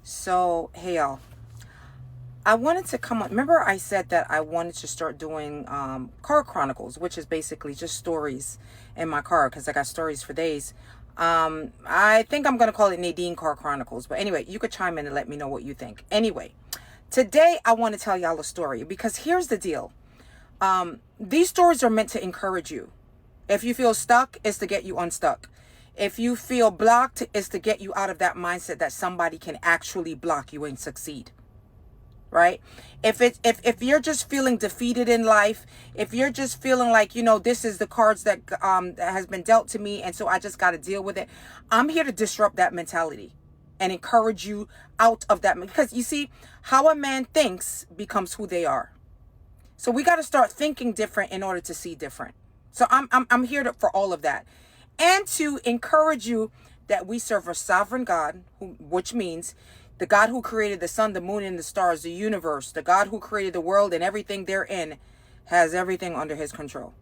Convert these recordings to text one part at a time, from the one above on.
So, hey y'all. I wanted to come on. Remember, I said that I wanted to start doing car chronicles, which is basically just stories in my car because I got stories for days. I think I'm going to call it Nadine Car Chronicles. But anyway, you could chime in and let me know what you think. Anyway, today I want to tell y'all a story because here's the deal. These stories are meant to encourage you. If you feel stuck, it's to get you unstuck. If you feel blocked, it's to get you out of that mindset that somebody can actually block you and succeed. Right? If you're just feeling defeated in life, if you're just feeling like, this is the cards that has been dealt to me and so I just got to deal with it. I'm here to disrupt that mentality and encourage you out of that, because you see, how a man thinks becomes who they are. So we got to start thinking different in order to see different. So I'm here for all of that, and to encourage you that we serve a sovereign God, which means the God who created the sun, the moon, and the stars, the universe, the God who created the world and everything therein, has everything under his control.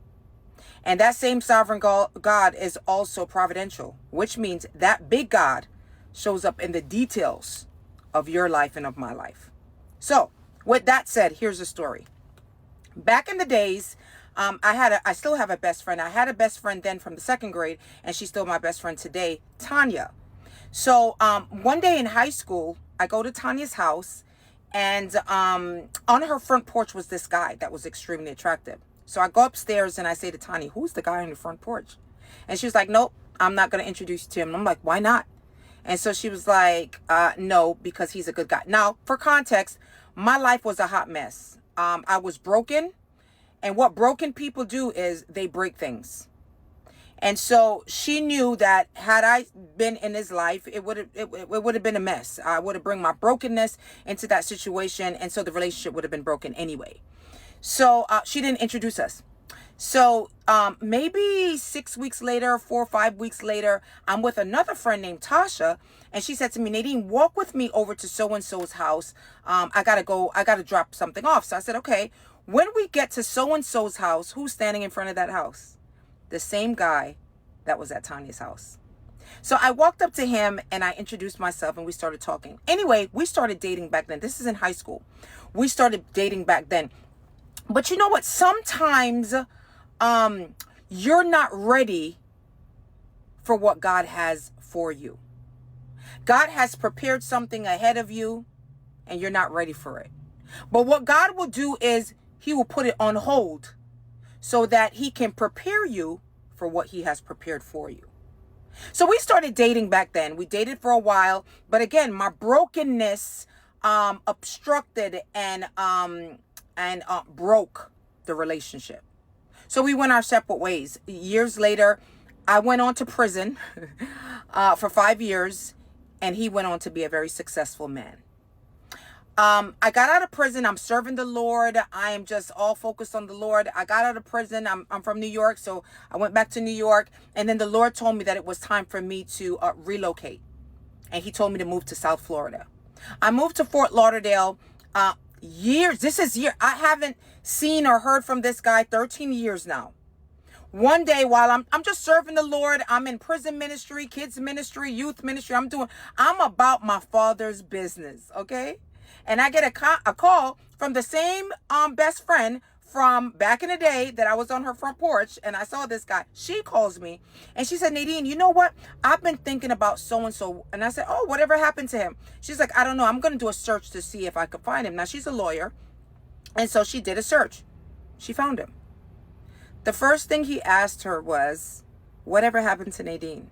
And that same sovereign God is also providential, which means that big God shows up in the details of your life and of my life. So with that said, here's a story. Back in the days, I still have a best friend. I had a best friend then from the second grade, and she's still my best friend today, Tanya. So one day in high school, I go to Tanya's house, and on her front porch was this guy that was extremely attractive. So I go upstairs and I say to Tanya, "Who's the guy on the front porch?" And she was like, "Nope, I'm not going to introduce you to him." And I'm like, "Why not?" And so she was like, "No, because he's a good guy." Now, for context, my life was a hot mess. I was broken. And what broken people do is they break things. And so she knew that had I been in his life, it would have been a mess. I would have bring my brokenness into that situation. And so the relationship would have been broken anyway. So she didn't introduce us. So maybe 6 weeks later, 4 or 5 weeks later, I'm with another friend named Tasha. And she said to me, "Nadine, walk with me over to so-and-so's house. I got to drop something off." So I said, "Okay." When we get to so-and-so's house, who's standing in front of that house? The same guy that was at Tanya's house. So I walked up to him and I introduced myself and we started talking. Anyway, we started dating back then. This is in high school. We started dating back then. But you know what? Sometimes you're not ready for what God has for you. God has prepared something ahead of you and you're not ready for it. But what God will do is he will put it on hold so that he can prepare you for what he has prepared for you. So we started dating back then. We dated for a while, but again, my brokenness obstructed and broke the relationship. So we went our separate ways. Years later, I went on to prison for 5 years, and he went on to be a very successful man. I got out of prison. I'm serving the Lord. I am just all focused on the Lord. I got out of prison. I'm from New York. So I went back to New York. And then the Lord told me that it was time for me to relocate. And he told me to move to South Florida. I moved to Fort Lauderdale years. I haven't seen or heard from this guy 13 years now. One day while I'm just serving the Lord, I'm in prison ministry, kids ministry, youth ministry. I'm about my Father's business. Okay. And I get a call from the same best friend from back in the day that I was on her front porch and I saw this guy. She calls me and she said, "Nadine, you know what? I've been thinking about so-and-so." And I said, "Oh, whatever happened to him?" She's like, "I don't know. I'm going to do a search to see if I could find him." Now, she's a lawyer. And so she did a search. She found him. The first thing he asked her was, "Whatever happened to Nadine?"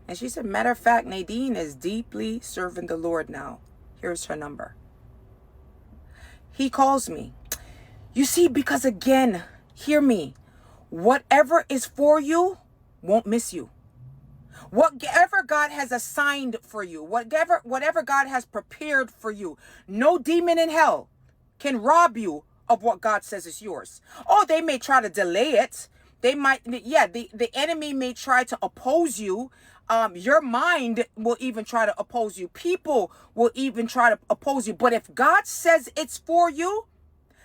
And she said, "Matter of fact, Nadine is deeply serving the Lord now. Here's her number." He calls me. You see, because again, hear me. Whatever is for you won't miss you. Whatever God has assigned for you, whatever God has prepared for you, no demon in hell can rob you of what God says is yours. Oh, they may try to delay it. They might, the enemy may try to oppose you. Your mind will even try to oppose you. People will even try to oppose you. But if God says it's for you,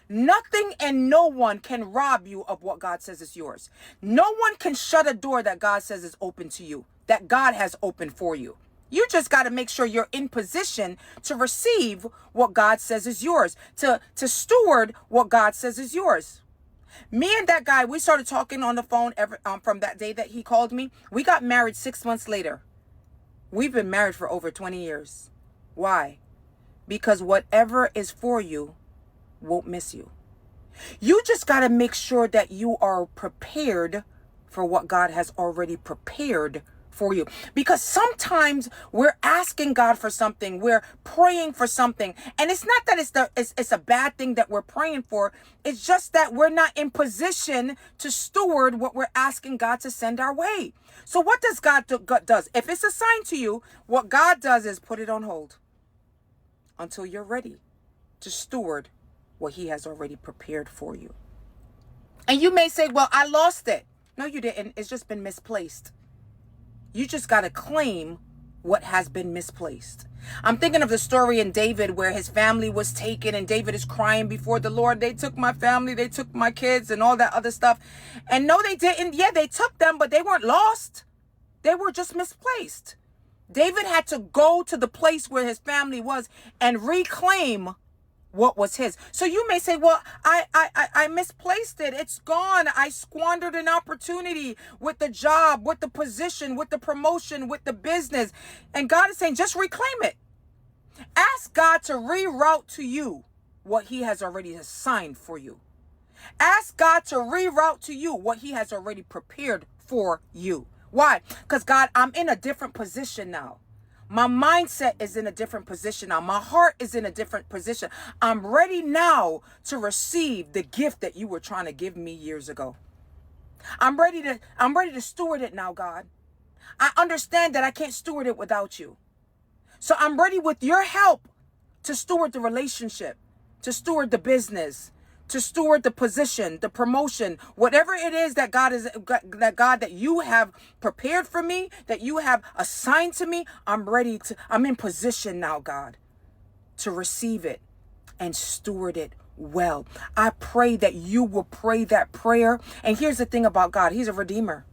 nothing and no one can rob you of what God says is yours. No one can shut a door that God says is open to you, that God has opened for you. You just got to make sure you're in position to receive what God says is yours, to steward what God says is yours. Me and that guy, we started talking on the phone from that day that he called me. We got married 6 months later. We've been married for over 20 years. Why? Because whatever is for you won't miss you. You just got to make sure that you are prepared for what God has already prepared for you. Because sometimes we're asking God for something, we're praying for something, and it's not that it's a bad thing that we're praying for. It's just that we're not in position to steward what we're asking God to send our way. So what does God do? God does, if it's assigned to you, what God does is put it on hold until you're ready to steward what he has already prepared for you. And you may say, well, I lost it. No, you didn't. It's just been misplaced. You just got to claim what has been misplaced. I'm thinking of the story in David where his family was taken and David is crying before the Lord. They took my family, they took my kids and all that other stuff. And no, they didn't. Yeah, they took them, but they weren't lost. They were just misplaced. David had to go to the place where his family was and reclaim what was his. So you may say, well, I misplaced it. It's gone. I squandered an opportunity with the job, with the position, with the promotion, with the business. And God is saying, just reclaim it. Ask God to reroute to you what he has already assigned for you. Ask God to reroute to you what he has already prepared for you. Why? Because God, I'm in a different position now. My mindset is in a different position now. My heart is in a different position. I'm ready now to receive the gift that you were trying to give me years ago. I'm ready to steward it now, God. I understand that I can't steward it without you. So I'm ready with your help to steward the relationship, to steward the business, to steward the position, the promotion, whatever it is that that you have prepared for me, that you have assigned to me. I'm in position now, God, to receive it and steward it well. I pray that you will pray that prayer. And here's the thing about God. He's a redeemer.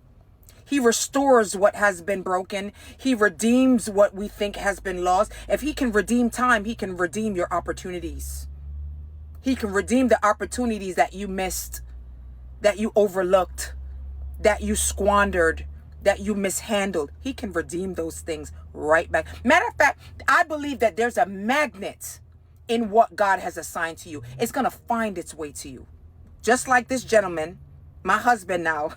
He restores what has been broken. He redeems what we think has been lost. If he can redeem time, he can redeem your opportunities. He can redeem the opportunities that you missed, that you overlooked, that you squandered, that you mishandled. He can redeem those things right back. Matter of fact, I believe that there's a magnet in what God has assigned to you. It's going to find its way to you. Just like this gentleman, my husband now,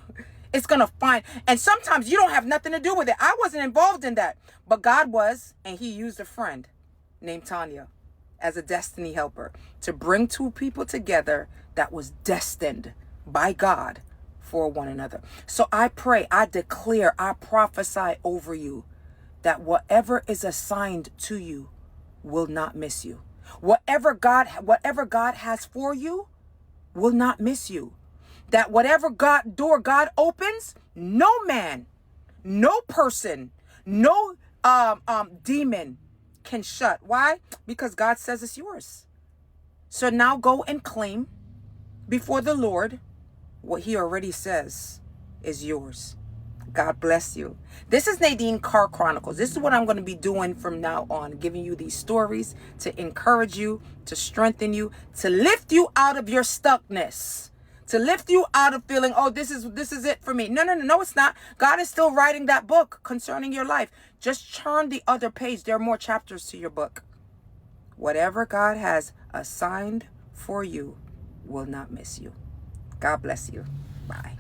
it's going to find. And sometimes you don't have nothing to do with it. I wasn't involved in that, but God was, and he used a friend named Tanya as a destiny helper to bring two people together that was destined by God for one another. So I pray, I declare, I prophesy over you that whatever is assigned to you will not miss you. Whatever God has for you will not miss you. That whatever door God opens, no man, no person, no demon can shut. Why? Because God says it's yours. So now go and claim before the Lord what he already says is yours. God bless you. This is Nadine Car Chronicles. This is what I'm going to be doing from now on, giving you these stories to encourage you, to strengthen you, to lift you out of your stuckness, to lift you out of feeling, oh, this is it for me. No, it's not. God is still writing that book concerning your life. Just turn the other page. There are more chapters to your book. Whatever God has assigned for you will not miss you. God bless you. Bye.